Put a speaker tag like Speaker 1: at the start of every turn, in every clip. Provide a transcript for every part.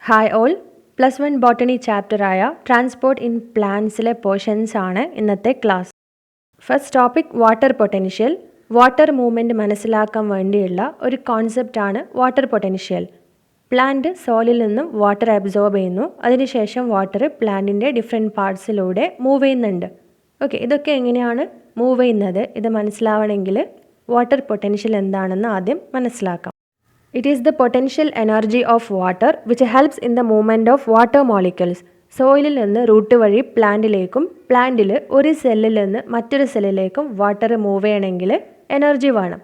Speaker 1: Hi all, +1 botany ചാപ്റ്ററായ transport in പ്ലാന്റ്സിലെ portions ആണ് ഇന്നത്തെ class. First topic water potential. Water movement മനസ്സിലാക്കാൻ വേണ്ടിയുള്ള ഒരു കോൺസെപ്റ്റാണ് വാട്ടർ പൊട്ടൻഷ്യൽ. പ്ലാന്റ് സോയിലിൽ നിന്നും വാട്ടർ അബ്സോർബ് ചെയ്യുന്നു, അതിനുശേഷം വാട്ടർ പ്ലാന്റിൻ്റെ ഡിഫറെൻറ്റ് പാർട്സിലൂടെ മൂവ് ചെയ്യുന്നുണ്ട്. ഓക്കെ, ഇതൊക്കെ എങ്ങനെയാണ് മൂവ് ചെയ്യുന്നത് ഇത് മനസ്സിലാവണമെങ്കിൽ വാട്ടർ പൊട്ടൻഷ്യൽ എന്താണെന്ന് ആദ്യം മനസ്സിലാക്കാം. It is the potential energy of water which helps in the movement of water molecules. സോയിലിൽ നിന്ന് റൂട്ട് വഴി പ്ലാന്റിലേക്കും പ്ലാന്റിൽ ഒരു സെല്ലിൽ നിന്ന് മറ്റൊരു സെല്ലിലേക്കും വാട്ടർ മൂവ് ചെയ്യണമെങ്കിൽ എനർജി വേണം.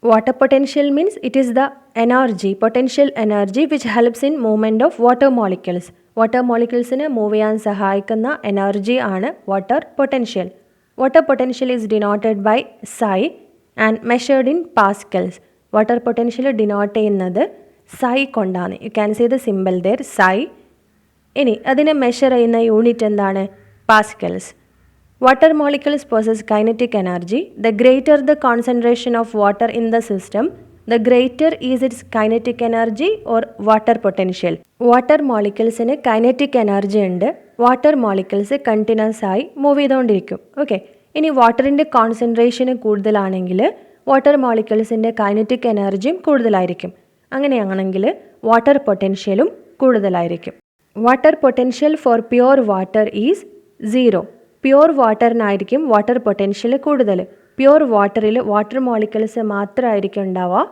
Speaker 1: Water potential means it is the energy, potential energy which helps in movement of water molecules. Water മോളിക്യൂൾസിനെ മൂവ് ചെയ്യാൻ സഹായിക്കുന്ന എനർജി ആണ് water potential. Water potential is denoted by psi and measured in pascals. Water potential denote ചെയ്യുന്നത് psi കൊണ്ടാണ്. You can see the symbol there psi. ഇനി അതിനെ measure ചെയ്യുന്ന unit എന്താണ്? Pascals. Water molecules possess kinetic energy. The greater the concentration of water in the system, the greater is its kinetic energy or water potential. Water മോളിക്യൂൾസിന് kinetic energy ഉണ്ട്. Water molecules continuous ആയി move ചെയ്തുകൊണ്ടിരിക്കും. Okay, ഇനി വാട്ടറിൻ്റെ കോൺസെൻട്രേഷന് കൂടുതലാണെങ്കിൽ water മോളിക്യൂൾസിൻ്റെ kinetic എനർജിയും കൂടുതലായിരിക്കും. അങ്ങനെയാണെങ്കിൽ വാട്ടർ പൊട്ടൻഷ്യലും കൂടുതലായിരിക്കും. Water potential for pure water is 0. Pure വാട്ടറിനായിരിക്കും വാട്ടർ പൊട്ടൻഷ്യൽ കൂടുതൽ. പ്യുവർ വാട്ടറിൽ വാട്ടർ മോളിക്യൂൾസ് മാത്രമായിരിക്കും ഉണ്ടാവുക.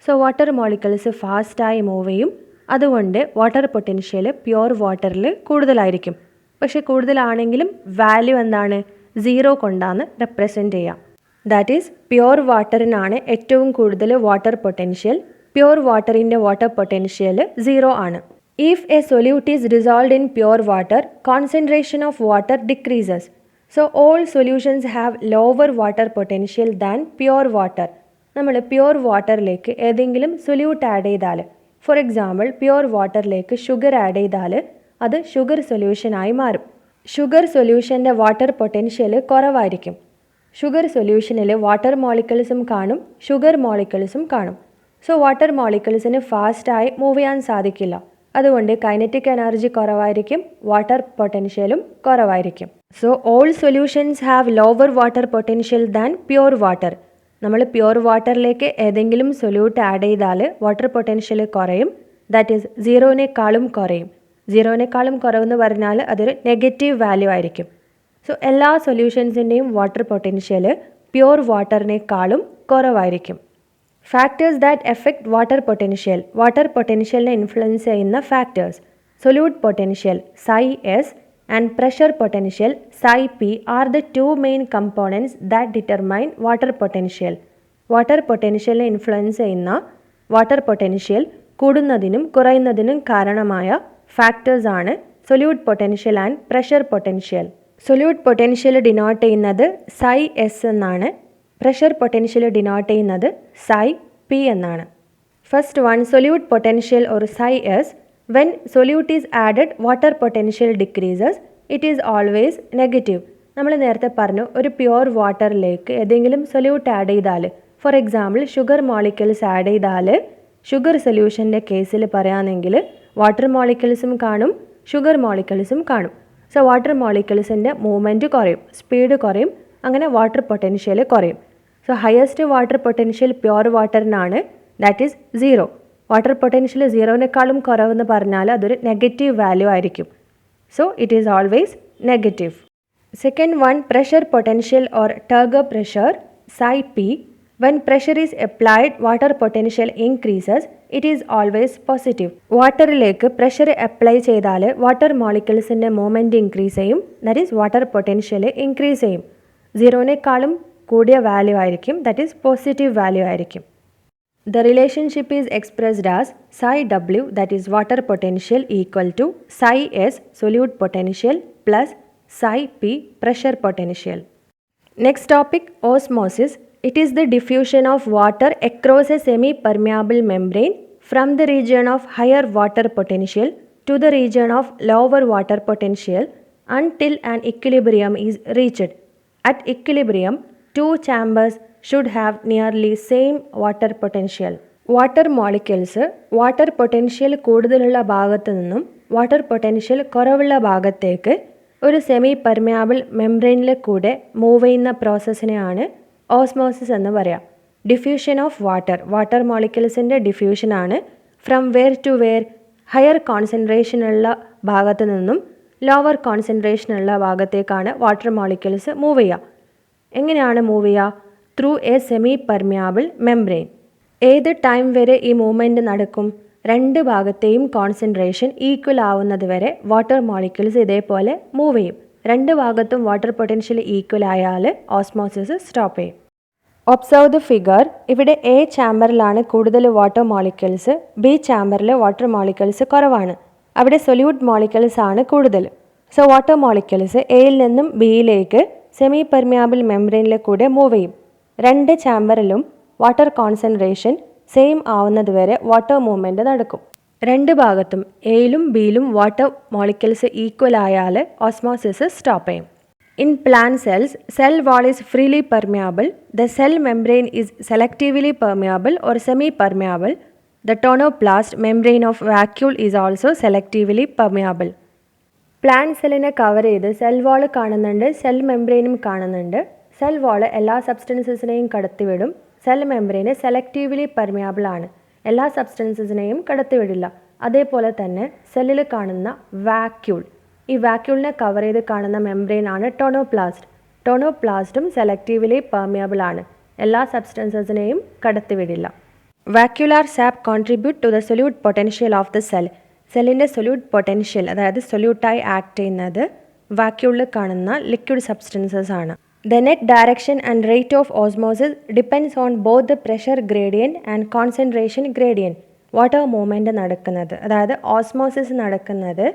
Speaker 1: സോ വാട്ടർ മോളിക്യൂൾസ് ഫാസ്റ്റായി മൂവ് ചെയ്യും. അതുകൊണ്ട് വാട്ടർ പൊട്ടൻഷ്യൽ പ്യുവർ വാട്ടറിൽ കൂടുതലായിരിക്കും. പക്ഷേ കൂടുതലാണെങ്കിലും വാല്യൂ എന്താണ്? 0 കൊണ്ടാണ് റെപ്രസെൻറ്റ് ചെയ്യുക. ദാറ്റ് ഈസ് പ്യുവർ വാട്ടറിനാണ് ഏറ്റവും കൂടുതൽ വാട്ടർ പൊട്ടൻഷ്യൽ. പ്യുവർ വാട്ടറിൻ്റെ വാട്ടർ പൊട്ടൻഷ്യൽ 0 ആണ്. If a solute is dissolved in pure water, concentration of water decreases. So all solutions have lower water potential than pure water. നമ്മൾ pure വാട്ടറിലേക്ക് ഏതെങ്കിലും solute add ചെയ്താൽ, for example pure വാട്ടറിലേക്ക് sugar add ചെയ്താൽ അത് sugar സൊല്യൂഷനായി മാറും. Sugar സൊല്യൂഷൻ്റെ വാട്ടർ പൊട്ടൻഷ്യൽ കുറവായിരിക്കും. ഷുഗർ സൊല്യൂഷനിൽ വാട്ടർ മോളിക്യൂൾസും കാണും, ഷുഗർ മോളിക്യൂൾസും കാണും. സോ വാട്ടർ മോളിക്യൂൾസിന് ഫാസ്റ്റായി മൂവ് ചെയ്യാൻ സാധിക്കില്ല. അതുകൊണ്ട് കൈനറ്റിക് എനർജി കുറവായിരിക്കും, വാട്ടർ പൊട്ടൻഷ്യലും കുറവായിരിക്കും. So all solutions have lower water potential than pure water. നമ്മൾ പ്യുവർ വാട്ടറിലേക്ക് ഏതെങ്കിലും സൊല്യൂട്ട് ആഡ് ചെയ്താൽ വാട്ടർ പൊട്ടൻഷ്യൽ കുറയും. ദാറ്റ് ഈസ് 0-നേക്കാളും കുറയും. 0-നേക്കാളും കുറവെന്ന് പറഞ്ഞാൽ അതൊരു നെഗറ്റീവ് വാല്യൂ ആയിരിക്കും. സോ എല്ലാ സൊല്യൂഷൻസിൻ്റെയും വാട്ടർ പൊട്ടൻഷ്യൽ പ്യുവർ വാട്ടറിനേക്കാളും കുറവായിരിക്കും. Factors that affect water potential. Water പൊട്ടൻഷ്യലിനെ ഇൻഫ്ലുവൻസ് ചെയ്യുന്ന factors. Solute potential psi-s and pressure potential psi-p are the 2 main components that determine water potential. Water പൊട്ടൻഷ്യലിനെ ഇൻഫ്ലുവൻസ് ചെയ്യുന്ന water potential കൂടുന്നതിനും കുറയുന്നതിനും കാരണമായ ഫാക്ടേഴ്സാണ് solute potential and pressure potential. Solute potential denote ചെയ്യുന്നത് psi-s എന്നാണ്. പ്രഷർ പൊട്ടൻഷ്യൽ ഡിനോട്ട് ചെയ്യുന്നത് psi-p എന്നാണ്. First one, solute potential or psi-s. When solute is added water potential decreases. It is always negative. നമ്മൾ നേരത്തെ പറഞ്ഞു, ഒരു പ്യുവർ വാട്ടറിലേക്ക് ഏതെങ്കിലും സൊല്യൂട്ട് ആഡ് ചെയ്താൽ, for example sugar molecules add ചെയ്താൽ, ഷുഗർ സൊല്യൂഷൻ്റെ കേസിൽ പറയുകയാണെങ്കിൽ വാട്ടർ മോളിക്യൂൾസും കാണും, ഷുഗർ മോളിക്യൂൾസും കാണും. സോ വാട്ടർ മോളിക്യൂൾസിൻ്റെ മൂവ്മെൻറ്റ് കുറയും, സ്പീഡ് കുറയും, അങ്ങനെ വാട്ടർ പൊട്ടൻഷ്യൽ കുറയും. So highest water potential pure വാട്ടറിനാണ്, ദാറ്റ് ഈസ് 0. വാട്ടർ പൊട്ടൻഷ്യൽ 0-നേക്കാളും കുറവെന്ന് പറഞ്ഞാൽ അതൊരു നെഗറ്റീവ് വാല്യൂ ആയിരിക്കും. So it is always negative. Second one, pressure potential or turgor pressure psi-p. When pressure is applied, water potential increases. It is always positive. വാട്ടറിലേക്ക് pressure apply ചെയ്താൽ water മോളിക്യൂൾസിൻ്റെ movement increase ചെയ്യും. That is water potential increase ചെയ്യും. 0-നേക്കാളും കൂടിയ value ആയിരിക്കും, that is positive value ആയിരിക്കും. The relationship is expressed as psi-w, that is water potential equal to psi-s solute potential plus psi-p pressure potential. Next topic, osmosis. It is the diffusion of water across a semi-permeable membrane from the region of higher water potential to the region of lower water potential until an equilibrium is reached. At equilibrium, 2 chambers should have nearly same water potential. Water molecules water potential കൂടുതലുള്ള ഭാഗത്തു നിന്നും water potential കുറവുള്ള ഭാഗത്തേക്ക് ഒരു semi പെർമിയാബിൾ മെംബ്രെയിനിൽ കൂടെ move ചെയ്യുന്ന പ്രോസസ്സിനെയാണ് osmosis എന്ന് പറയാം. ഡിഫ്യൂഷൻ ഓഫ് വാട്ടർ മോളിക്യൂൾസിൻ്റെ ഡിഫ്യൂഷനാണ് from where to where, higher കോൺസെൻട്രേഷനുള്ള ഭാഗത്തു നിന്നും ലോവർ കോൺസെൻട്രേഷനുള്ള ഭാഗത്തേക്കാണ് വാട്ടർ മോളിക്യൂൾസ് മൂവ് ചെയ്യുക. എങ്ങനെയാണ് മൂവ് ചെയ്യുക? Through a semi permeable membrane. ഏത് ടൈം വരെ ഈ മൂവ്മെൻറ്റ് നടക്കും? രണ്ട് ഭാഗത്തെയും കോൺസെൻട്രേഷൻ ഈക്വൽ ആവുന്നത് വരെ വാട്ടർ മോളിക്യൂൾസ് ഇതേപോലെ മൂവ് ചെയ്യും. രണ്ട് ഭാഗത്തും വാട്ടർ പൊട്ടൻഷ്യൽ ഈക്വൽ ആയാൽ ഓസ്മോസിസ് സ്റ്റോപ്പ് ചെയ്യും. Observe the figure. ഇവിടെ എ ചാമ്പറിലാണ് കൂടുതൽ വാട്ടർ മോളിക്യൂൾസ്, ബി ചാമ്പറിൽ വാട്ടർ മോളിക്യൂൾസ് കുറവാണ്. അവിടെ സൊല്യൂട്ട് മോളിക്യൂൾസ് ആണ് കൂടുതൽ. സോ വാട്ടർ മോളിക്യൂൾസ് എയിൽ നിന്നും ബിയിലേക്ക് സെമി പെർമിയാബിൾ മെംബ്രെയിനിൽ കൂടെ മൂവ് ചെയ്യും. രണ്ട് ചാമ്പറിലും വാട്ടർ കോൺസെൻട്രേഷൻ സെയിം ആവുന്നത് വരെ വാട്ടർ മൂവ്മെൻറ്റ് നടക്കും. രണ്ട് ഭാഗത്തും എയിലും ബിയിലും വാട്ടർ മോളിക്യൂൾസ് ഈക്വൽ ആയാൽ ഓസ്മോസിസ് സ്റ്റോപ്പ് ചെയ്യും. In plant cells, cell wall is freely permeable. The cell membrane is selectively permeable or semi-permeable. The tonoplast membrane of vacuole is also selectively permeable. Plant സെല്ലിനെ cover ചെയ്ത് cell വാൾ കാണുന്നുണ്ട്, cell മെംബ്രെയിനും കാണുന്നുണ്ട്. Cell wall എല്ലാ സബ്സ്റ്റൻസസിനെയും കടത്തിവിടും. Cell membrane selectively പെർമിയാബിൾ ആണ്, എല്ലാ സബ്സ്റ്റൻസസിനെയും കടത്തിവിടില്ല. അതേപോലെ തന്നെ സെല്ലിൽ കാണുന്ന വാക്യൂൾ, ഈ വാക്യൂളിനെ കവർ ചെയ്ത് കാണുന്ന മെംബ്രെയിൻ ആണ് ടോണോപ്ലാസ്റ്റ്. ടോണോപ്ലാസ്റ്റും സെലക്റ്റീവ്ലി പെർമിയബിൾ ആണ്, എല്ലാ സബ്സ്റ്റൻസസിനെയും കടത്തിവിടില്ല. Vacuolar sap contribute to the solute potential of the cell. സെല്ലിൻ്റെ സൊല്യൂട്ട് പൊട്ടൻഷ്യൽ, അതായത് സൊല്യൂട്ടായി ആക്ട് ചെയ്യുന്നത് വാക്യൂളിൽ കാണുന്ന ലിക്വിഡ് സബ്സ്റ്റൻസസ് ആണ്. The net direction and rate of osmosis depends on both the pressure gradient and concentration gradient. Water movement നടക്കുന്നത്, അതായത് osmosis നടക്കുന്നത്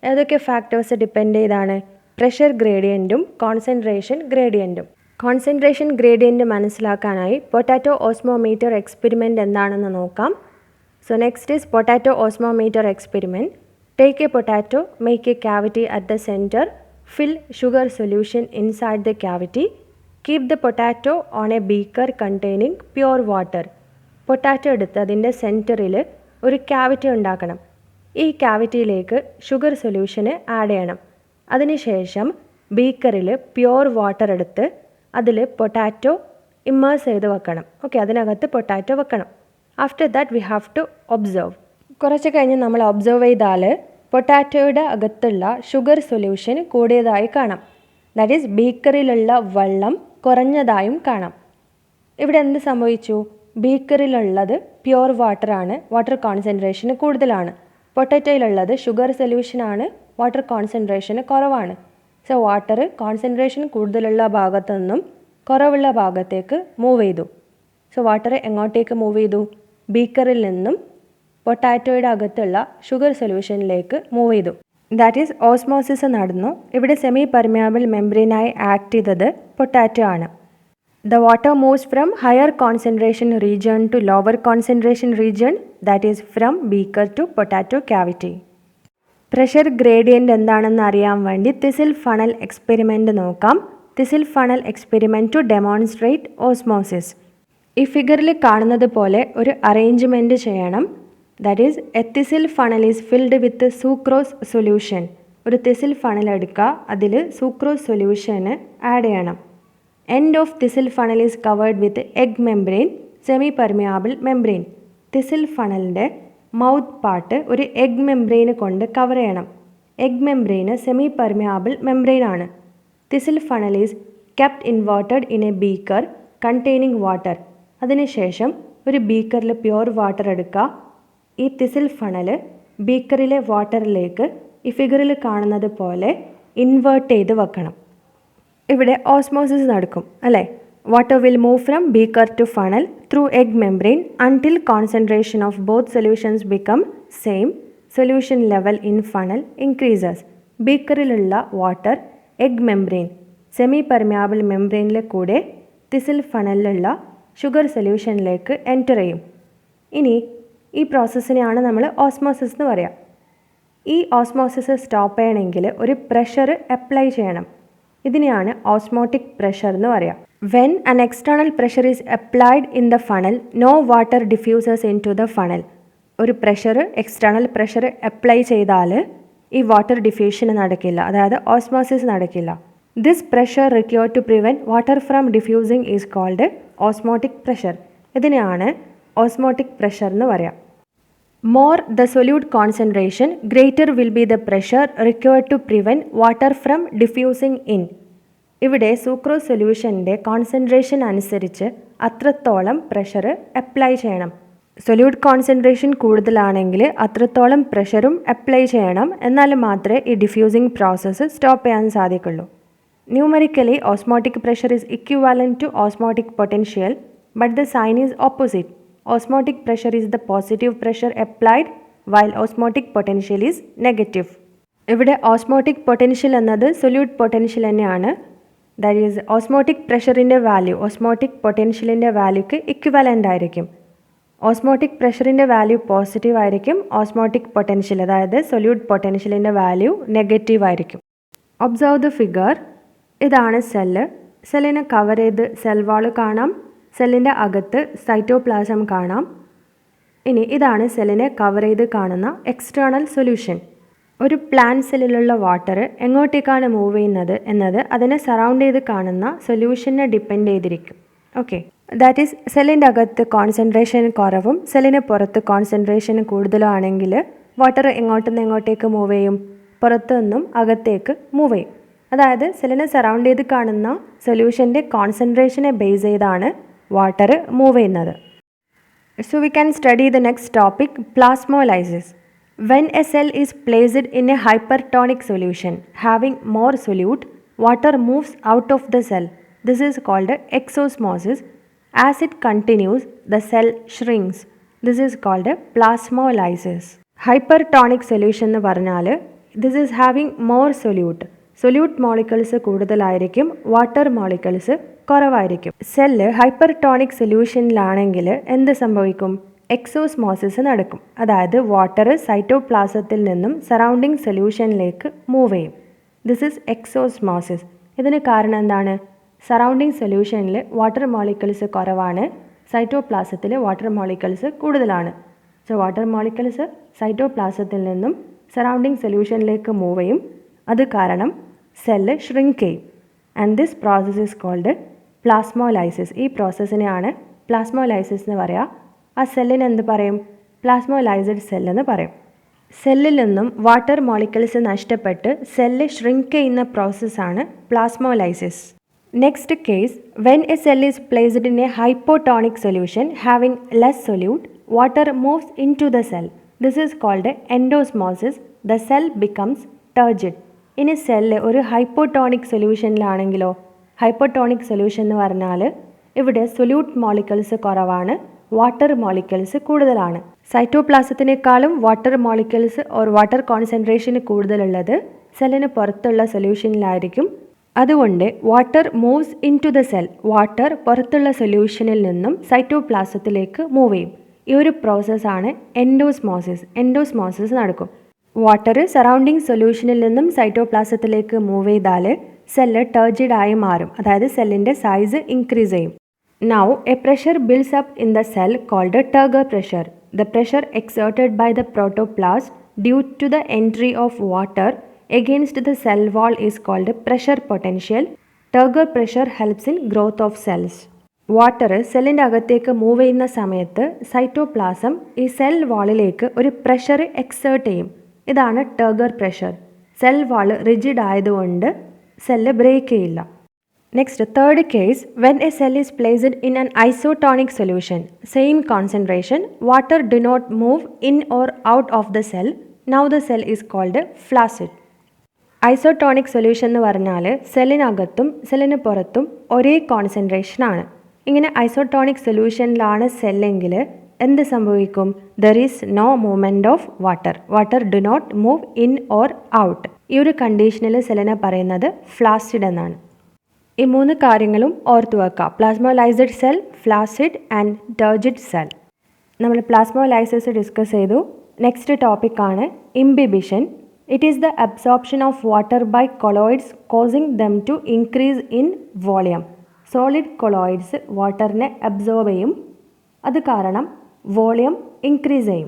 Speaker 1: ഏതൊക്കെ ഫാക്ടേഴ്സ് ഡിപ്പെൻഡ് ചെയ്താണ്? പ്രഷർ ഗ്രേഡിയൻറ്റും കോൺസെൻട്രേഷൻ ഗ്രേഡിയൻറ്റും. കോൺസെൻട്രേഷൻ ഗ്രേഡിയൻറ്റ് മനസ്സിലാക്കാനായി പൊട്ടാറ്റോ ഓസ്മോമീറ്റർ എക്സ്പെരിമെൻറ്റ് എന്താണെന്ന് നോക്കാം. So next is potato osmometer experiment. Take a potato, make a cavity at the centre, fill sugar solution inside the cavity, keep the potato on a beaker containing pure water. Potato എടുത്ത് അതിൻ്റെ സെൻറ്ററിൽ ഒരു cavity ഉണ്ടാക്കണം. ഈ ക്യാവിറ്റിയിലേക്ക് sugar സൊല്യൂഷന് add ചെയ്യണം. അതിനുശേഷം ബീക്കറിൽ pure water എടുത്ത് അതിൽ പൊട്ടാറ്റോ ഇമ്മേഴ്സ് ചെയ്ത് വെക്കണം. ഓക്കെ, അതിനകത്ത് പൊട്ടാറ്റോ വെക്കണം. After that we have to observe. കുറച്ച് കഴിഞ്ഞ് നമ്മൾ ഒബ്സർവ് ചെയ്താൽ പൊട്ടാറ്റോയുടെ അകത്തുള്ള ഷുഗർ സൊല്യൂഷൻ കൂടിയതായി കാണാം. ദാറ്റ് ഈസ് ബീക്കറിലുള്ള വെള്ളം കുറഞ്ഞതായും കാണാം. ഇവിടെ എന്ത് സംഭവിച്ചു? ബീക്കറിലുള്ളത് പ്യുവർ വാട്ടറാണ്, വാട്ടർ കോൺസെൻട്രേഷൻ കൂടുതലാണ്. പൊട്ടാറ്റോയിലുള്ളത് ഷുഗർ സൊല്യൂഷനാണ്, വാട്ടർ കോൺസെൻട്രേഷൻ കുറവാണ്. സോ വാട്ടർ കോൺസെൻട്രേഷൻ കൂടുതലുള്ള ഭാഗത്തു നിന്നും കുറവുള്ള ഭാഗത്തേക്ക് മൂവ് ചെയ്തു. സോ വാട്ടർ എങ്ങോട്ടേക്ക് മൂവ് ചെയ്തു? ബീക്കറിൽ നിന്നും പൊട്ടാറ്റോയുടെ അകത്തുള്ള ഷുഗർ സൊല്യൂഷനിലേക്ക് മൂവ് ചെയ്തു. ദാറ്റ് ഈസ് ഓസ്മോസിസ് നടന്നു. ഇവിടെ സെമി പെർമിയാബിൾ മെംബ്രെയിനായി ആക്ട് ചെയ്തത് പൊട്ടാറ്റോ ആണ്. The water moves from higher concentration region to lower concentration region, that is from beaker to potato cavity. Pressure gradient എന്താണെന്ന് അറിയാൻ വേണ്ടി തിസിൽ ഫണൽ എക്സ്പെരിമെൻ്റ് നോക്കാം. Thistle funnel experiment to demonstrate osmosis. ഈ ഫിഗറിൽ കാണുന്നത് പോലെ ഒരു അറേഞ്ച്മെൻറ്റ് ചെയ്യണം. That is a thistle funnel is filled with sucrose solution. ഒരു തിസിൽ ഫണൽ എടുക്കുക, അതിൽ സൂക്രോസ് സൊല്യൂഷന് ആഡ് ചെയ്യണം. End of thistle funnel is covered with egg membrane, semi-permeable membrane. Thistle ഫണലിൻ്റെ മൗത്ത് പാർട്ട് ഒരു എഗ് മെംബ്രെയിന് കൊണ്ട് കവർ ചെയ്യണം. എഗ് മെംബ്രെയിന് സെമി പെർമിയാബിൾ മെംബ്രെയിൻ ആണ്. Thistle funnel is kept inverted in a beaker containing water. അതിനുശേഷം ഒരു ബീക്കറിൽ പ്യുവർ വാട്ടർ എടുക്കുക. ഈ തിസിൽ ഫണൽ ബീക്കറിലെ വാട്ടറിലേക്ക് ഈ ഫിഗറിൽ കാണുന്നത് പോലെ ഇൻവേർട്ട് ചെയ്ത് വെക്കണം. ഇവിടെ ഓസ്മോസിസ് നടക്കും അല്ലേ? Water will move from beaker to funnel through egg membrane until concentration of both solutions become same. Solution level in funnel increases. ബീക്കറിലുള്ള water egg membrane semi permeable മെംബ്രെയിനിലെ കൂടെ തിസിൽ ഫണലിലുള്ള ഷുഗർ സൊല്യൂഷനിലേക്ക് എൻറ്റർ ചെയ്യും. ഇനി ഈ പ്രോസസ്സിനെയാണ് നമ്മൾ osmosis എന്ന് പറയുക. ഈ ഓസ്മോസിസ് സ്റ്റോപ്പ് ചെയ്യണമെങ്കിൽ ഒരു പ്രഷർ അപ്ലൈ ചെയ്യണം. ഇതിനെയാണ് ഓസ്മോട്ടിക് പ്രഷർ എന്ന് പറയുക. When an external pressure is applied in the funnel, no water diffuses into the funnel. ഒരു പ്രഷർ, എക്സ്റ്റേണൽ പ്രഷർ അപ്ലൈ ചെയ്താൽ ഈ വാട്ടർ ഡിഫ്യൂഷൻ നടക്കില്ല, അതായത് ഓസ്മോസിസ് നടക്കില്ല. This pressure required to prevent water from diffusing is called osmotic pressure. ഇതിനെയാണ് osmotic pressure എന്ന് പറയാം. More the solute concentration, greater will be the pressure required to prevent water from diffusing in. ഇവിടെ sucrose സൊല്യൂഷൻ്റെ concentration അനുസരിച്ച് അത്രത്തോളം pressure apply ചെയ്യണം. Solute concentration കൂടുതലാണെങ്കിൽ അത്രത്തോളം പ്രഷറും അപ്ലൈ ചെയ്യണം, എന്നാൽ മാത്രമേ ഈ ഡിഫ്യൂസിങ് പ്രോസസ്സ് സ്റ്റോപ്പ് ചെയ്യാൻ സാധിക്കുള്ളൂ. Numerically osmotic pressure is equivalent to osmotic potential, but the sign is opposite. Osmotic pressure is the positive pressure applied while osmotic potential is negative. ഇവിടെ ഓസ്മോട്ടിക് പൊട്ടൻഷ്യൽ എന്നത് solute potential തന്നെയാണ്. That is osmotic പ്രഷറിൻ്റെ value osmotic പൊട്ടൻഷ്യലിൻ്റെ വാല്യൂക്ക് equivalent ആയിരിക്കും. Osmotic പ്രഷറിൻ്റെ value positive ആയിരിക്കും, osmotic potential അതായത് സൊല്യൂട്ട് പൊട്ടൻഷ്യലിൻ്റെ വാല്യൂ നെഗറ്റീവ് ആയിരിക്കും. Observe the figure. ഇതാണ് സെല്ല്. സെല്ലിനെ കവർ ചെയ്ത് സെൽ വാൾ കാണാം. സെല്ലിൻ്റെ അകത്ത് സൈറ്റോപ്ലാസം കാണാം. ഇനി ഇതാണ് സെല്ലിനെ കവർ ചെയ്ത് കാണുന്ന എക്സ്റ്റേണൽ സൊല്യൂഷൻ. ഒരു പ്ലാന്റ് സെല്ലിലുള്ള വാട്ടർ എങ്ങോട്ടേക്കാണ് മൂവ് ചെയ്യുന്നത് എന്നത് അതിനെ സറൗണ്ട് ചെയ്ത് കാണുന്ന സൊല്യൂഷനെ ഡിപ്പെൻഡ് ചെയ്തിരിക്കും. ഓക്കെ, ദാറ്റ് ഈസ് സെല്ലിൻ്റെ അകത്ത് കോൺസെൻട്രേഷൻ കുറവും സെല്ലിന് പുറത്ത് കോൺസെൻട്രേഷൻ കൂടുതലും ആണെങ്കിൽ വാട്ടർ എങ്ങോട്ടുനിന്ന് എങ്ങോട്ടേക്ക് മൂവ് ചെയ്യും? പുറത്തു നിന്നും അകത്തേക്ക് മൂവ് ചെയ്യും. അതായത് സെല്ലിനെ സറൗണ്ട് ചെയ്ത് കാണുന്ന സൊല്യൂഷൻ്റെ കോൺസെൻട്രേഷനെ ബേസ് ചെയ്താണ് വാട്ടർ മൂവ് ചെയ്യുന്നത്. So we can study the next topic, plasmolysis. When a cell is placed in a hypertonic solution having more solute, water moves out of the cell. This is called exosmosis. As it continues, the cell shrinks. This is called plasmolysis. Hypertonic solution എന്ന് പറഞ്ഞാൽ this is having more solute. Solute molecules കൂടുതലായിരിക്കും, water molecules കുറവായിരിക്കും. Cell hypertonic സൊല്യൂഷനിലാണെങ്കിൽ എന്ത് സംഭവിക്കും? Exosmosis നടക്കും. അതായത് water സൈറ്റോപ്ലാസത്തിൽ നിന്നും സറൗണ്ടിങ് സൊല്യൂഷനിലേക്ക് മൂവ് ചെയ്യും. This is exosmosis. ഇതിന് കാരണം എന്താണ്? സറൗണ്ടിങ് സൊല്യൂഷനിൽ വാട്ടർ മോളിക്കിൾസ് കുറവാണ്, സൈറ്റോപ്ലാസത്തിൽ വാട്ടർ മോളിക്കിൾസ് കൂടുതലാണ്. സോ വാട്ടർ മോളിക്കിൾസ് സൈറ്റോപ്ലാസത്തിൽ നിന്നും സറൗണ്ടിങ് സൊല്യൂഷനിലേക്ക് മൂവ് ചെയ്യും. അത് കാരണം സെല്ല് ഷ്രിങ്ക് ചെയ്യും. And this process is called plasmolysis. ഈ പ്രോസസ്സിനെയാണ് പ്ലാസ്മോലൈസിസ് എന്ന് പറയുക. ആ സെല്ലിന് എന്ത് പറയും? പ്ലാസ്മോലൈസ്ഡ് സെല്ലെന്ന് പറയും. സെല്ലിൽ നിന്നും വാട്ടർ മോളിക്കിൾസ് നഷ്ടപ്പെട്ട് സെല്ല് ഷ്രിങ്ക് ചെയ്യുന്ന പ്രോസസ്സാണ് plasmolysis. Next case, when a cell is placed in a hypotonic solution having less solute, water moves into the cell. This is called endosmosis. The cell becomes turgid. ഇനി cell ഒരു hypotonic സൊല്യൂഷനിലാണെങ്കിലോ? Hypotonic solution എന്ന് പറഞ്ഞാൽ ഇവിടെ solute molecules കുറവാണ്, water molecules കൂടുതലാണ്. സൈറ്റോപ്ലാസത്തിനേക്കാളും water molecules or water concentration കൂടുതലുള്ളത് സെല്ലിന് പുറത്തുള്ള സൊല്യൂഷനിലായിരിക്കും. അതുകൊണ്ട് water moves into the cell. Water പുറത്തുള്ള സൊല്യൂഷനിൽ നിന്നും സൈറ്റോപ്ലാസത്തിലേക്ക് മൂവ് ചെയ്യും. ഈ ഒരു പ്രോസസ്സാണ് എൻഡോസ്മോസിസ്. എൻഡോസ്മോസിസ് നടക്കും. വാട്ടർ സറൗണ്ടിങ് സൊല്യൂഷനിൽ നിന്നും സൈറ്റോപ്ലാസത്തിലേക്ക് മൂവ് ചെയ്താൽ സെല്ല് ടർജിഡായി മാറും. അതായത് സെല്ലിൻ്റെ സൈസ് ഇൻക്രീസ് ചെയ്യും. Now a pressure builds up in the cell called turgor pressure. The pressure exerted by the protoplast due to the entry of water against the cell wall is called pressure potential. Turgor pressure helps in growth of cells. Water സെല്ലിൻ്റെ അകത്തേക്ക് move ചെയ്യുന്ന സമയത്ത് cytoplasm ഈ cell വാളിലേക്ക് ഒരു pressure exert ചെയ്യും. ഇതാണ് turgor pressure. Cell wall rigid ആയതുകൊണ്ട് cell break ചെയ്യില്ല. Next, third case, when a cell is placed in an isotonic solution, same concentration, water do not move in or out of the cell. Now the cell is called flaccid. Isotonic solution എന്ന് പറഞ്ഞാൽ സെല്ലിനകത്തും സെല്ലിന് പുറത്തും ഒരേ കോൺസെൻട്രേഷനാണ്. ഇങ്ങനെ isotonic സൊല്യൂഷനിലാണ് സെല്ലെങ്കിൽ എന്ത് സംഭവിക്കും? There is no movement of water. Water do not move in or out. ഈ ഒരു കണ്ടീഷനിൽ സെല്ലിനെ പറയുന്നത് ഫ്ലാസിഡ് എന്നാണ്. ഈ മൂന്ന് കാര്യങ്ങളും ഓർത്തു വെക്കുക: പ്ലാസ്മോലൈസ്ഡ് സെൽ, ഫ്ലാസിഡ് ആൻഡ് ടർജിഡ് സെൽ. നമ്മൾ പ്ലാസ്മോലൈസിസ് ഡിസ്കസ് ചെയ്തു. നെക്സ്റ്റ് ടോപ്പിക്കാണ് imbibition. It is the absorption of water by colloids causing them to increase in volume. Solid colloids വാട്ടറിനെ അബ്സോർബ് ചെയ്യും, അത് കാരണം വോളിയം ഇൻക്രീസ് ചെയ്യും.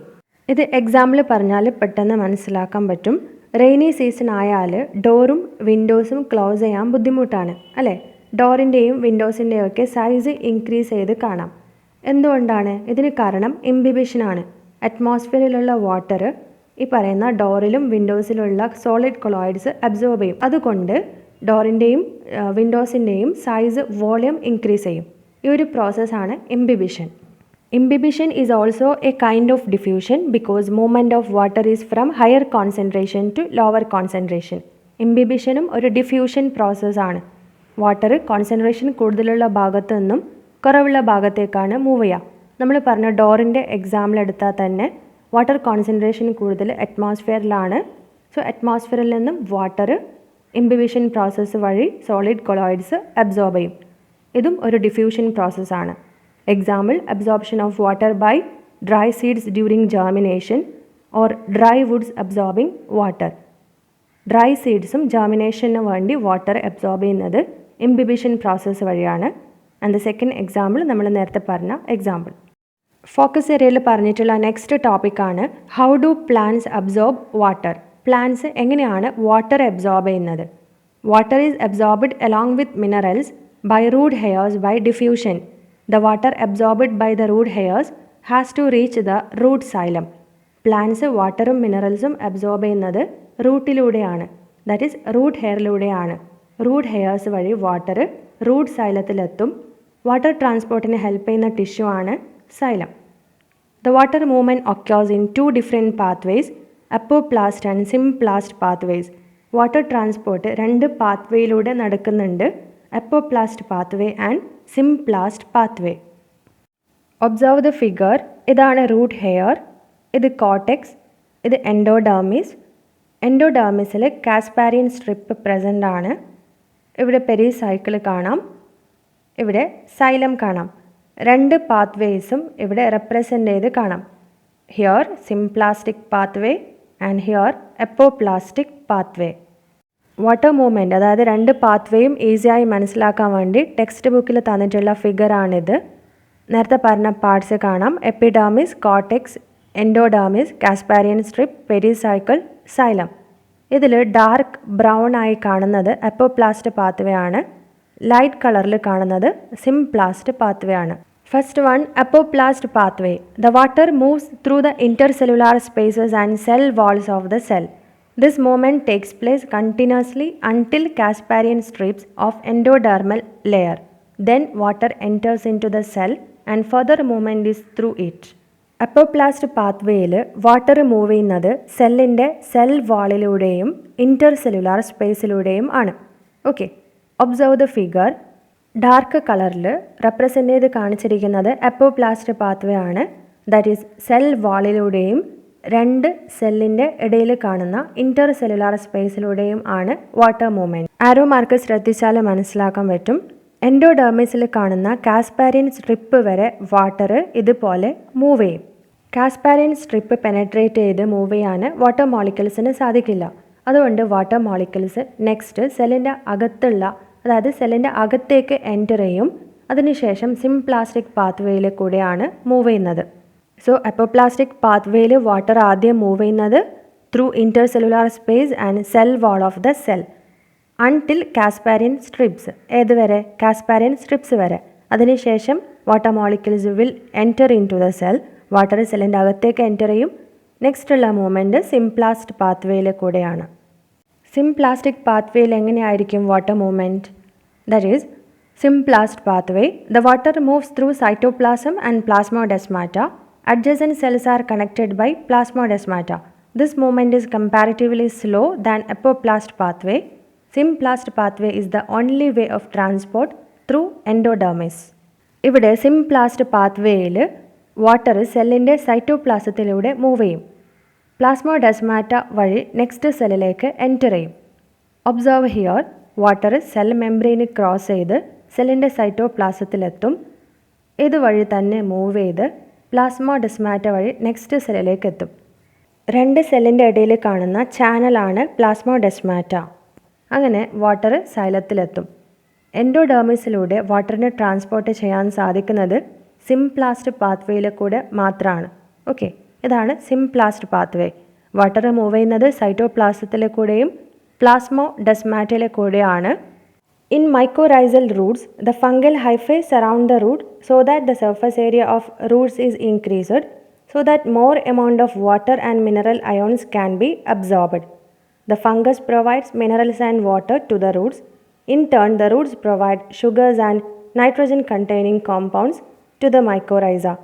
Speaker 1: ഇത് എക്സാമ്പിൾ പറഞ്ഞാൽ പെട്ടെന്ന് മനസ്സിലാക്കാൻ പറ്റും. റെയിനി സീസൺ ആയാൽ ഡോറും വിൻഡോസും ക്ലോസ് ചെയ്യാൻ ബുദ്ധിമുട്ടാണ് അല്ലേ? ഡോറിൻ്റെയും വിൻഡോസിൻ്റെയും ഒക്കെ സൈസ് ഇൻക്രീസ് ചെയ്ത് കാണാം. എന്തുകൊണ്ടാണ്? ഇതിന് കാരണം ഇംബിബിഷനാണ്. അറ്റ്മോസ്ഫിയറിലുള്ള വാട്ടർ ഈ പറയുന്ന ഡോറിലും വിൻഡോസിലുള്ള സോളിഡ് കൊളോയിഡ്സ് അബ്സോർബ് ചെയ്യും. അതുകൊണ്ട് ഡോറിൻ്റെയും വിൻഡോസിൻ്റെയും സൈസ് വോളിയം ഇൻക്രീസ് ചെയ്യും. ഈ ഒരു പ്രോസസ്സാണ് imbibition. Imbibition is also a kind of diffusion because movement of water is from higher concentration to lower concentration. Imbibitionും ഒരു ഡിഫ്യൂഷൻ പ്രോസസ്സാണ്. വാട്ടർ കോൺസെൻട്രേഷൻ കൂടുതലുള്ള ഭാഗത്തു നിന്നും കുറവുള്ള ഭാഗത്തേക്കാണ് മൂവ് ചെയ്യുക. നമ്മൾ പറഞ്ഞ ഡോറിൻ്റെ എക്സാമ്പിൾ എടുത്താൽ തന്നെ വാട്ടർ കോൺസെൻട്രേഷൻ കൂടുതൽ അറ്റ്മോസ്ഫിയറിലാണ്. സോ അറ്റ്മോസ്ഫിയറിൽ നിന്നും വാട്ടർ ഇംബിബിഷൻ പ്രോസസ്സ് വഴി സോളിഡ് കൊളോയിഡ്സ് അബ്സോർബ് ചെയ്യും. ഇതും ഒരു ഡിഫ്യൂഷൻ പ്രോസസ്സാണ്. Example, absorption of water by dry seeds during germination or dry woods absorbing water. Dry seedsും ജെർമിനേഷന് വേണ്ടി വാട്ടർ അബ്സോർബ് ചെയ്യുന്നത് ഇംബിബിഷൻ പ്രോസസ്സ് വഴിയാണ്. ആൻഡ് ദ സെക്കൻഡ് എക്സാമ്പിൾ നമ്മൾ നേരത്തെ പറഞ്ഞ എക്സാമ്പിൾ. ഫോക്കസ് ഏരിയയിൽ പറഞ്ഞിട്ടുള്ള നെക്സ്റ്റ് ടോപ്പിക്കാണ് how do plants absorb water. Plants എങ്ങനെയാണ് വാട്ടർ അബ്സോർബ് ചെയ്യുന്നത്? Water is absorbed along with minerals by root hairs by diffusion. The water absorbed by the root hairs has to reach the root xylem. Plants വാട്ടറും മിനറൽസും absorb ചെയ്യുന്നത് റൂട്ടിലൂടെയാണ്. That is root ഹെയറിലൂടെയാണ്. Root hairs വഴി water root സൈലത്തിലെത്തും. Water ട്രാൻസ്പോർട്ടിന് help ചെയ്യുന്ന tissue ആണ് xylem. The water movement occurs in two different pathways, apoplast and symplast pathways. Water transport രണ്ട് പാത്വേയിലൂടെ നടക്കുന്നുണ്ട്. Apoplast pathway and symplast pathway. Observe the figure. ഇതാണ് root hair, ഇത് cortex, ഇത് എൻഡോഡെർമിസ്. എൻഡോഡെർമിസിൽ കാസ്പാരിയൻ strip present ആണ്. ഇവിടെ പെരിസൈക്കിൾ കാണാം, ഇവിടെ സൈലം കാണാം. രണ്ട് പാത്വേസും ഇവിടെ റെപ്രസെൻ്റ് ചെയ്ത് കാണാം. Here symplastic pathway and here apoplastic pathway. Water movement, അതായത് രണ്ട് പാത്വേയും ഈസിയായി മനസ്സിലാക്കാൻ വേണ്ടി ടെക്സ്റ്റ് ബുക്കിൽ തന്നിട്ടുള്ള ഫിഗറാണിത്. നേരത്തെ പറഞ്ഞ പാർട്സ് കാണാം. Epidermis, cortex, endodermis, Casparian strip, pericycle, xylem. ഇതിൽ ഡാർക്ക് ബ്രൗൺ ആയി കാണുന്നത് അപ്പോപ്ലാസ്റ്റ് പാത്വേ ആണ്. ലൈറ്റ് കളറിൽ കാണുന്നത് സിംപ്ലാസ്റ്റ് പാത്വേ ആണ്. First one, apoplast pathway. The water moves through the intercellular spaces and cell walls of the cell. This movement takes place continuously until casparian strips of endodermal layer. Then water enters into the cell and further movement is through it. Apoplast പാത്വേയിൽ water move ചെയ്യുന്നത് സെല്ലിൻ്റെ cell വാളിലൂടെയും ഇൻ്റർസെല്ലുലാർ സ്പേസിലൂടെയും ആണ്. Okay, observe the figure. Dark കളറിൽ represent ചെയ്ത് കാണിച്ചിരിക്കുന്നത് അപ്പോപ്ലാസ്റ്റ് പാത്വേ ആണ്. ദാറ്റ് ഈസ് സെൽ വാളിലൂടെയും രണ്ട് സെല്ലിൻ്റെ ഇടയിൽ കാണുന്ന ഇൻ്റർസെല്ലുലാർ സ്പേസിലൂടെയും ആണ് വാട്ടർ മൂവ്മെൻറ്റ്. ആരോ മാർക്ക് ശ്രദ്ധിച്ചാൽ മനസ്സിലാക്കാൻ പറ്റും. എൻഡോഡെർമിസിൽ കാണുന്ന കാസ്പാരിയൻ സ്ട്രിപ്പ് വരെ വാട്ടർ ഇതുപോലെ മൂവ് ചെയ്യും. കാസ്പാരിയൻ സ്ട്രിപ്പ് പെനട്രേറ്റ് ചെയ്ത് മൂവ് ചെയ്യാൻ വാട്ടർ മോളിക്യൂൾസിന് സാധിക്കില്ല. അതുകൊണ്ട് വാട്ടർ മോളിക്യൂൾസ് നെക്സ്റ്റ് സെല്ലിൻ്റെ അകത്തുള്ള, അതായത് സെല്ലിൻ്റെ അകത്തേക്ക് എൻറ്റർ ചെയ്യും. അതിനുശേഷം സിംപ്ലാസ്റ്റിക് പാത്വേയിൽ കൂടെയാണ് മൂവ് ചെയ്യുന്നത്. സോ അപ്പോപ്ലാസ്റ്റിക് പാത്വേയിൽ വാട്ടർ ആദ്യം മൂവ് ചെയ്യുന്നത് through intercellular space and cell wall of the cell until Casparian strips. ഏതുവരെ? കാസ്പാരിയൻ സ്ട്രിപ്സ് വരെ. അതിനുശേഷം water molecules will enter into the cell. Water സെല്ലിൻ്റെ അകത്തേക്ക് എൻറ്റർ ചെയ്യും. നെക്സ്റ്റ് ഉള്ള മൂവ്മെൻറ്റ് സിംപ്ലാസ്റ്റ് പാത്വേയിൽ കൂടെയാണ്. സിംപ്ലാസ്റ്റിക് പാത്വേയിൽ എങ്ങനെയായിരിക്കും water movement? That is symplast pathway. The water moves through cytoplasm and plasmodesmata. Adjacent cells are connected by plasmodesmata. This movement is comparatively slow than apoplast pathway. Symplast pathway is the only way of transport through endodermis. ഇവിടെ symplast പാത്വേയിൽ water സെല്ലിൻ്റെ സൈറ്റോപ്ലാസത്തിലൂടെ move ചെയ്യും. പ്ലാസ്മോഡെസ്മാറ്റ വഴി next സെല്ലിലേക്ക് enter ചെയ്യും. Observe here. Water cell membrane cross ചെയ്ത് സെല്ലിൻ്റെ സൈറ്റോപ്ലാസത്തിലെത്തും. ഇതുവഴി തന്നെ move ചെയ്ത് പ്ലാസ്മോഡെസ്മാറ്റ വഴി നെക്സ്റ്റ് സെല്ലിലേക്ക് എത്തും. രണ്ട് സെല്ലിൻ്റെ ഇടയിൽ കാണുന്ന ചാനലാണ് പ്ലാസ്മോഡെസ്മാറ്റ. അങ്ങനെ വാട്ടർ സൈലത്തിലെത്തും. എൻഡോഡെർമിസിലൂടെ വാട്ടറിനെ ട്രാൻസ്പോർട്ട് ചെയ്യാൻ സാധിക്കുന്നത് സിംപ്ലാസ്റ്റ് പാത്വേയിൽ കൂടെ മാത്രമാണ്. ഓക്കെ, ഇതാണ് സിംപ്ലാസ്റ്റ് പാത്വേ. വാട്ടർ മൂവ് ചെയ്യുന്നത് സൈറ്റോപ്ലാസത്തിലെ കൂടെയും പ്ലാസ്മോഡെസ്മാറ്റയിലെ കൂടെയാണ്. In mycorrhizal roots, the fungal hyphae surround the root so that the surface area of roots is increased so that more amount of water and mineral ions can be absorbed. The fungus provides minerals and water to the roots. In turn, the roots provide sugars and nitrogen containing compounds to the mycorrhiza.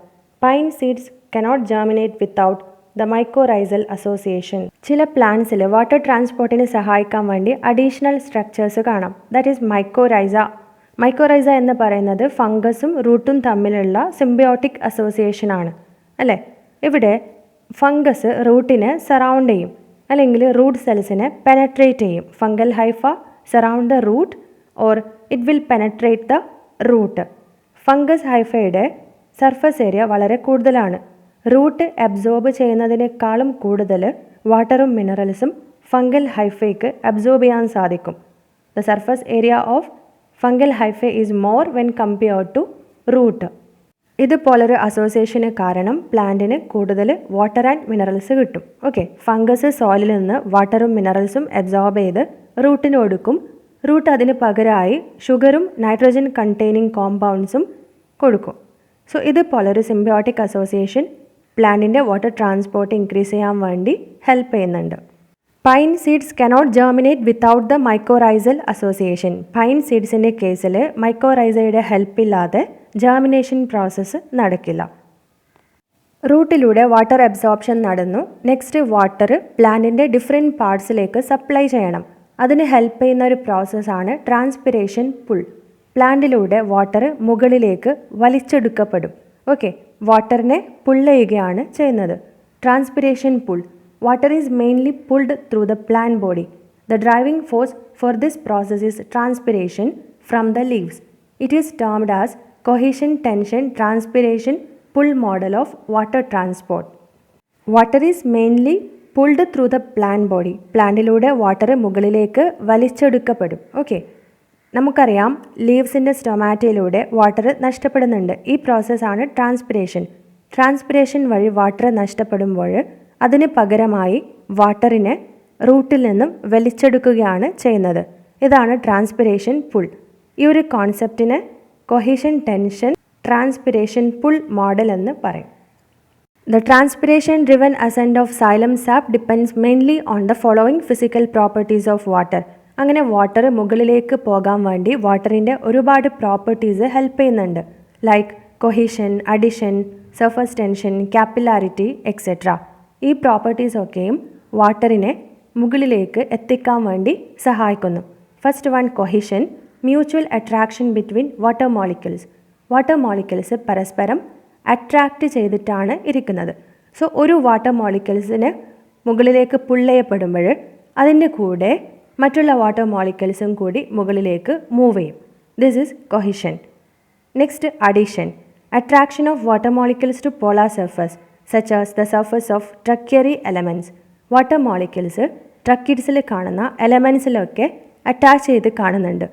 Speaker 1: Pine seeds cannot germinate without the mycorrhizal association. ചില പ്ലാന്റ്സിൽ water ട്രാൻസ്പോർട്ടിന് സഹായിക്കാൻ വേണ്ടി additional structures കാണാം. That is mycorrhiza. Mycorrhiza എന്ന് പറയുന്നത് ഫംഗസും റൂട്ടും തമ്മിലുള്ള symbiotic association ആണ് അല്ലേ. ഇവിടെ ഫംഗസ് റൂട്ടിനെ സറൗണ്ട് ചെയ്യും അല്ലെങ്കിൽ റൂട്ട് സെൽസിനെ പെനട്രേറ്റ് ചെയ്യും. Fungal hypha surround the root or it will penetrate the root. Fungus ഹൈഫയുടെ സർഫസ് ഏരിയ വളരെ കൂടുതലാണ്. റൂട്ട് അബ്സോർബ് ചെയ്യുന്നതിനേക്കാളും കൂടുതൽ വാട്ടറും മിനറൽസും ഫംഗൽ ഹൈഫയ്ക്ക് അബ്സോർബ് ചെയ്യാൻ സാധിക്കും. The surface area of fungal hypha is more when compared to root. ഇതുപോലൊരു അസോസിയേഷന് കാരണം പ്ലാന്റിന് കൂടുതൽ വാട്ടർ ആൻഡ് മിനറൽസ് കിട്ടും. ഓക്കെ, ഫംഗസ് സോയിലിൽ നിന്ന് വാട്ടറും മിനറൽസും അബ്സോർബ് ചെയ്ത് റൂട്ടിന് കൊടുക്കും. റൂട്ട് അതിന് പകരമായി ഷുഗറും നൈട്രജൻ കണ്ടെയ്നിങ് കോമ്പൗണ്ട്സും കൊടുക്കും. സോ ഇതുപോലൊരു സിംബയോട്ടിക് അസോസിയേഷൻ പ്ലാന്റിൻ്റെ വാട്ടർ ട്രാൻസ്പോർട്ട് ഇൻക്രീസ് ചെയ്യാൻ വേണ്ടി ഹെൽപ്പ് ചെയ്യുന്നുണ്ട്. Pine seeds cannot germinate without the mycorrhizal association. Pine സീഡ്സിൻ്റെ കേസിൽ മൈക്കോറൈസയുടെ ഹെൽപ്പില്ലാതെ ജേർമിനേഷൻ പ്രോസസ്സ് നടക്കില്ല. റൂട്ടിലൂടെ വാട്ടർ അബ്സോർപ്ഷൻ നടന്നു. നെക്സ്റ്റ് വാട്ടർ പ്ലാന്റിൻ്റെ ഡിഫറെൻറ്റ് പാർട്സിലേക്ക് സപ്ലൈ ചെയ്യണം. അതിന് ഹെൽപ്പ് ചെയ്യുന്ന ഒരു പ്രോസസ്സാണ് ട്രാൻസ്പിരേഷൻ പുൾ. പ്ലാന്റിലൂടെ വാട്ടർ മുകളിലേക്ക് വലിച്ചെടുക്കപ്പെടും. ഓക്കെ, വാട്ടറിനെ പുൾ ചെയ്യുകയാണ് ചെയ്യുന്നത്. Transpiration pull. Water is mainly pulled through the plant body. The driving force for this process is transpiration from the leaves. It is termed as cohesion tension transpiration pull model of water transport. Water is mainly pulled through the plant body. പ്ലാന്റിലൂടെ water മുകളിലേക്ക് വലിച്ചെടുക്കപ്പെടും. Okay, നമുക്കറിയാം ലീവ്സിൻ്റെ സ്റ്റൊമാറ്റയിലൂടെ water നഷ്ടപ്പെടുന്നുണ്ട്. ഈ പ്രോസസ്സാണ് transpiration. Transpiration വഴി water നഷ്ടപ്പെടുമ്പോൾ അതിന് പകരമായി വാട്ടറിനെ റൂട്ടിൽ നിന്നും വലിച്ചെടുക്കുകയാണ് ചെയ്യുന്നത്. ഇതാണ് ട്രാൻസ്പിരേഷൻ പുൾ. ഈ ഒരു കോൺസെപ്റ്റിനെ cohesion tension transpiration pull model എന്ന് പറയും. The transpiration driven ascent of xylem sap depends mainly on the following physical properties of water. അങ്ങനെ വാട്ടർ മുകളിലേക്ക് പോകാൻ വേണ്ടി വാട്ടറിൻ്റെ ഒരുപാട് പ്രോപ്പർട്ടീസ് ഹെൽപ്പ് ചെയ്യുന്നുണ്ട്. Like cohesion, addition, surface tension, capillarity etcetera. ഈ പ്രോപ്പർട്ടീസൊക്കെയും വാട്ടറിനെ മുകളിലേക്ക് എത്തിക്കാൻ വേണ്ടി സഹായിക്കുന്നു. First one cohesion, mutual attraction between water molecules. Water molecules പരസ്പരം അട്രാക്റ്റ് ചെയ്തിട്ടാണ് ഇരിക്കുന്നത്. സോ ഒരു വാട്ടർ മോളിക്യൂൾസിന് മുകളിലേക്ക് പുൾ ചെയ്യപ്പെടുമ്പോൾ അതിൻ്റെ കൂടെ മറ്റുള്ള വാട്ടർ മോളിക്യൂൾസും കൂടി മുകളിലേക്ക് മൂവ് ചെയ്യും. This is cohesion. Next adhesion, attraction of water molecules to polar surface such as the surface of tracheary elements. Water molecules ട്രക്കിഡ്സിൽ കാണുന്ന എലമെൻറ്റ്സിലൊക്കെ അറ്റാച്ച് ചെയ്ത് കാണുന്നുണ്ട്.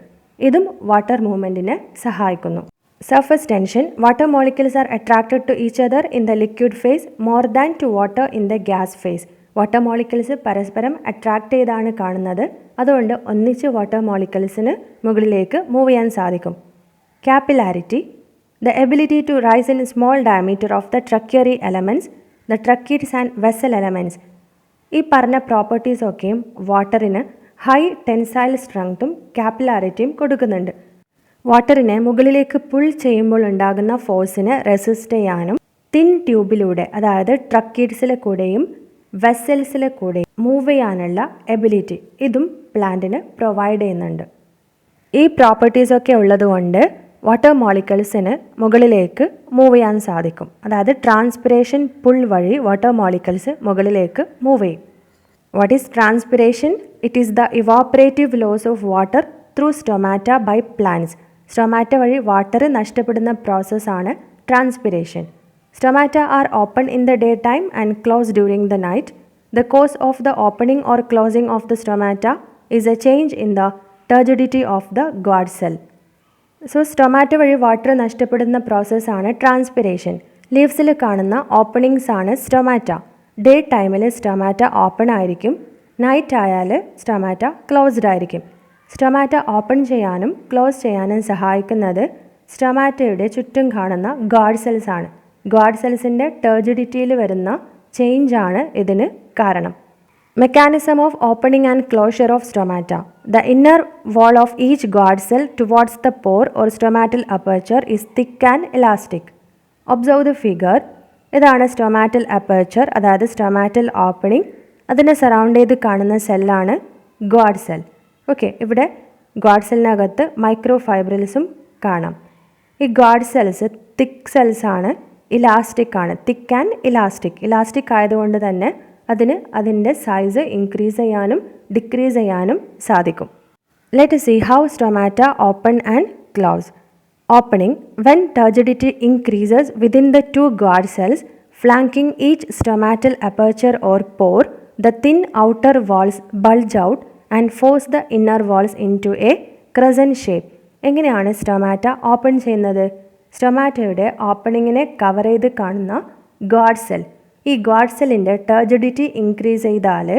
Speaker 1: ഇതും വാട്ടർ മൂവ്മെൻറ്റിനെ സഹായിക്കുന്നു. Surface tension, water molecules are attracted to each other in the liquid phase more than to water in the gas phase. Water molecules പരസ്പരം attract ചെയ്താണ് കാണുന്നത്. അതുകൊണ്ട് ഒന്നിച്ച് വാട്ടർ മോളിക്യൂൾസിന് മുകളിലേക്ക് മൂവ് ചെയ്യാൻ സാധിക്കും. Capillarity, the ability to rise in small diameter of the tracheary elements, the tracheids and vessel elements. ഈ പറഞ്ഞ പ്രോപ്പർട്ടീസൊക്കെയും വാട്ടറിന് ഹൈ ടെൻസൈൽ സ്ട്രെങ്ത്തും കാപ്പിലാരിറ്റിയും കൊടുക്കുന്നുണ്ട്. വാട്ടറിനെ മുകളിലേക്ക് പുൾ ചെയ്യുമ്പോൾ ഉണ്ടാകുന്ന ഫോഴ്സിനെ റെസിസ്റ്റ് ചെയ്യാനും തിൻ ട്യൂബിലൂടെ, അതായത് ട്രക്കിഡ്സിലെ കൂടെയും വെസൽസിലെ കൂടെയും മൂവ് ചെയ്യാനുള്ള എബിലിറ്റി ഇതും പ്ലാന്റിന് പ്രൊവൈഡ് ചെയ്യുന്നുണ്ട്. ഈ പ്രോപ്പർട്ടീസൊക്കെ ഉള്ളതുകൊണ്ട് വാട്ടർ മോളിക്യൂൾസിന് മുകളിലേക്ക് മൂവ് ചെയ്യാൻ സാധിക്കും. അതായത് ട്രാൻസ്പിരേഷൻ പുൾ വഴി വാട്ടർ മോളിക്യൂൾസ് മുകളിലേക്ക് മൂവ് ചെയ്യും. What is transpiration? It is the evaporative loss of water through stomata by plants. Stomata വഴി വാട്ടർ നഷ്ടപ്പെടുന്ന പ്രോസസ്സാണ് transpiration. Stomata are open in the day time and close during the night. The cause of the opening or closing of the stomata is a change in the turgidity of the guard cell. So stomata വഴി water നഷ്ടപ്പെടുന്ന പ്രോസസ്സാണ് transpiration. ലീവ്സിൽ കാണുന്ന openings ആണ് stomata. Day ടൈമിൽ stomata open ആയിരിക്കും, night ആയാൽ stomata closed ആയിരിക്കും. സ്റ്റൊമാറ്റ ഓപ്പൺ ചെയ്യാനും ക്ലോസ് ചെയ്യാനും സഹായിക്കുന്നത് സ്റ്റൊമാറ്റയുടെ ചുറ്റും കാണുന്ന ഗാർഡ് സെൽസ് ആണ്. ഗാർഡ് സെൽസിൻ്റെ ടേർജിഡിറ്റിയിൽ വരുന്ന ചേഞ്ചാണ് ഇതിന് കാരണം. Mechanism of opening and closure of stomata. The inner wall of each guard cell towards the pore or stomatal aperture is thick and elastic. Observe the figure. ഇതാണ് സ്റ്റൊമാറ്റൽ അപ്പർച്ചർ, അതായത് stomatal opening. അതിനെ surround ചെയ്ത് കാണുന്ന സെല്ലാണ് guard cell. Okay, ഇവിടെ guard സെല്ലിനകത്ത് micro ഫൈബ്രിൽസും കാണാം. ഈ guard cells തിക്ക് cells ആണ്, elastic ആണ്. തിക്ക് ആൻഡ് ഇലാസ്റ്റിക്. ഇലാസ്റ്റിക് ആയതുകൊണ്ട് തന്നെ അതിന് അതിൻ്റെ സൈസ് ഇൻക്രീസ് ചെയ്യാനും ഡിക്രീസ് ചെയ്യാനും സാധിക്കും. Let see how stomata open and close. Opening. When turgidity increases within the two guard cells flanking each stomatal aperture or pore, the thin outer walls bulge out and force the inner walls into a crescent shape. എങ്ങനെയാണ് stomata open ചെയ്യുന്നത്? സ്റ്റൊമാറ്റയുടെ ഓപ്പണിങ്ങിനെ cover ചെയ്ത് കാണുന്ന guard cell, ഈ guard സെല്ലിൻ്റെ ടർജിഡിറ്റി increase ചെയ്താൽ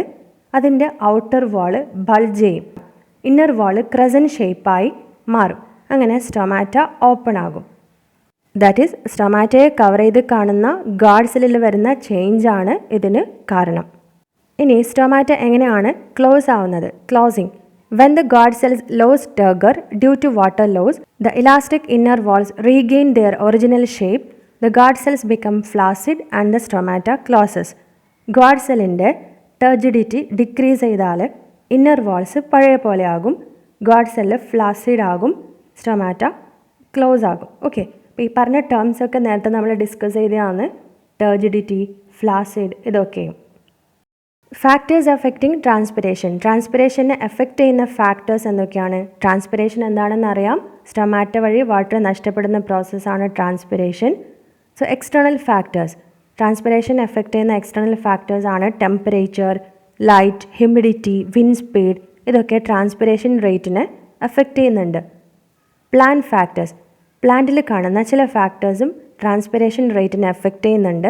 Speaker 1: അതിൻ്റെ outer വാള് bulge ചെയ്യും, inner വാള് crescent ഷേപ്പായി മാറും. അങ്ങനെ സ്റ്റൊമാറ്റ ഓപ്പൺ ആകും. ദാറ്റ് ഈസ് സ്റ്റൊമാറ്റയെ കവർ ചെയ്ത് കാണുന്ന ഗാർഡ് സെല്ലിൽ വരുന്ന ചേഞ്ചാണ് ഇതിന് കാരണം. ഇനി സ്റ്റൊമാറ്റ എങ്ങനെയാണ് ക്ലോസ് ആവുന്നത്? Closing. When the guard cells lose turgor due to water loss, the elastic inner walls regain their original shape, the guard cells become flaccid and the stomata closes. Guard സെല്ലിൻ്റെ turgidity decrease ചെയ്താൽ inner walls പഴയ പോലെ ആകും, guard cell flaccid ആകും, stomata close ആകും. Okay, അപ്പോൾ ഈ പറഞ്ഞ ടേംസ് ഒക്കെ നേരത്തെ നമ്മൾ ഡിസ്കസ് ചെയ്തതാണ്. ടർജിഡിറ്റി, ഫ്ലാസിഡ്, ഇതൊക്കെയും. Factors affecting transpiration. ട്രാൻസ്പിരേഷനെ എഫക്റ്റ് ചെയ്യുന്ന ഫാക്ടേഴ്സ് എന്തൊക്കെയാണ്? ട്രാൻസ്പിരേഷൻ എന്താണെന്ന് അറിയാം. സ്റ്റൊമാറ്റ വഴി വാട്ടർ നഷ്ടപ്പെടുന്ന പ്രോസസ്സാണ് transpiration. So external factors. Transpiration effect ചെയ്യുന്ന എക്സ്റ്റേണൽ ഫാക്ടേഴ്സ് ആണ് temperature, light, humidity, wind speed. ഇതൊക്കെ ട്രാൻസ്പിരേഷൻ റേറ്റിനെ എഫക്റ്റ് ചെയ്യുന്നുണ്ട്. Plant factors. പ്ലാന്റിൽ കാണുന്ന ചില ഫാക്ടേഴ്സും ട്രാൻസ്പിരേഷൻ റേറ്റിനെ എഫക്റ്റ് ചെയ്യുന്നുണ്ട്.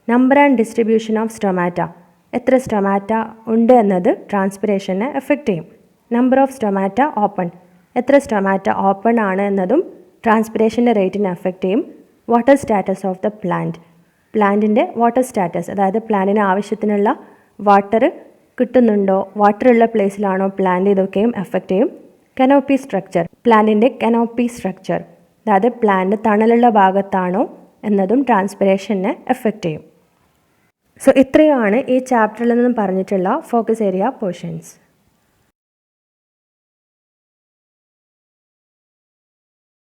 Speaker 1: Number and distribution of stomata. എത്ര സ്റ്റൊമാറ്റ ഉണ്ട് എന്നത് ട്രാൻസ്പിരേഷനെ എഫക്റ്റ് ചെയ്യും. Number of stomata open. എത്ര സ്റ്റൊമാറ്റ ഓപ്പൺ ആണ് എന്നതും ട്രാൻസ്പിരേഷൻ്റെ റേറ്റിനെ എഫക്റ്റ് ചെയ്യും. Water status of the plant. പ്ലാന്റിൻ്റെ വാട്ടർ സ്റ്റാറ്റസ്, അതായത് പ്ലാന്റിന് ആവശ്യത്തിനുള്ള വാട്ടർ കിട്ടുന്നുണ്ടോ, വാട്ടർ ഉള്ള പ്ലേസിലാണോ പ്ലാന്റ്, ഇതൊക്കെയും എഫക്റ്റ് ചെയ്യും. Canopy structure. പ്ലാന്റിൻ്റെ കനോപ്പി സ്ട്രക്ചർ, അതായത് പ്ലാന്റ് തണലുള്ള ഭാഗത്താണോ എന്നതും ട്രാൻസ്പിരേഷനെ എഫക്റ്റ് ചെയ്യും. സോ ഇത്രയുമാണ് ഈ ചാപ്റ്ററിൽ നിന്നും പറഞ്ഞിട്ടുള്ള ഫോക്കസ് ഏരിയ പോർഷൻസ്.